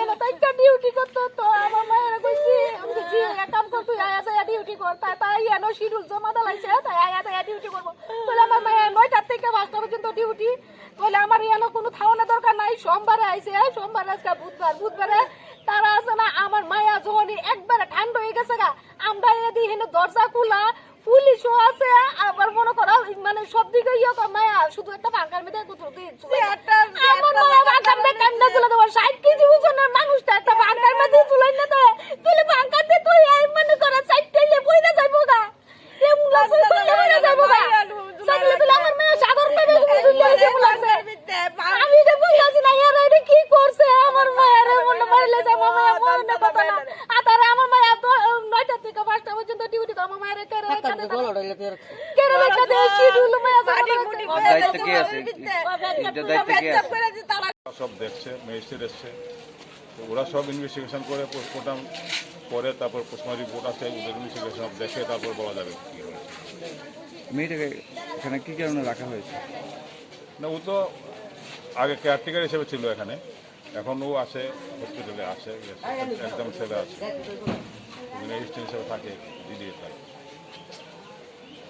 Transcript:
এনে তাইকা ডিউটি করতে তো আমার মায়ের কইছি আমি কইছি এক কাম কর তুই আয়া যায় ডিউটি কর তাই এনো শিডিউল জমা দালাইছে তাই আয়া যায় ডিউটি করব বলে আমার মায়ের 9টা থেকে 5টা পর্যন্ত ডিউটি বলে আমার এনো কোনো থাওনা দরকার নাই সোমবারে আইছে সোমবার আজকে বুধবারে তারা আছে না আমার মায়া যখনই একবারে ঠান্ডা হয়ে গেছে গা আমরা এদি হেনে দরজা খোলা পুলিশও আছে আবার মনে করো মানে সব দিকে মায়া শুধু একটা বাঙ্কার মধ্যে কোথাও দিয়েছে আমার মায়া বাঙ্কার মধ্যে কান্না তুলে দেবো 60 কেজি ওজনের মানুষটা একটা বাঙ্কার মধ্যে তুলে না দেয় তুলে বাঙ্কার দিয়ে তুই এই মনে করো 60 টাইলে বইরা যাইবো গা এ মুলা তুলে বইরা যাইবো গা সাইকেলে তুলে আমার মায়া সাগর পেবে তুলে এসে মুলাছে আমি তো বুঝাছি না এর এটা কি করছে আমার মায়ের মনে মারলে যে আমার মায়া মনে কথা না আতারে আমার মায়া তো 9টা থেকে 5টা পর্যন্ত ডিউটি তো আমার মায়ের কেড়ে রেখে দেয় শিডিউল মায়া দায়িত্ব কে আছে এটা দায়িত্ব কে আছে সব দেখছে ম্যাজিস্ট্রেট এসছে ওরা সব ইনভেস্টিগেশন করে পোস্টমর্টম করে তারপর পোস্টমর্টম রিপোর্ট আছে ওদের ইনভেস্টিগেশন দেখে তারপর বলা যাবে কি হয়েছে। মেয়েটাকে এখানে কি কারণে রাখা হয়েছে? না ও তো আগে কেয়ারটেকার হিসেবে ছিল এখানে, এখন ও আছে হসপিটালে আছে একদম সেলে আছে রেজিস্ট্রেন্ট হিসেবে থাকে দিদি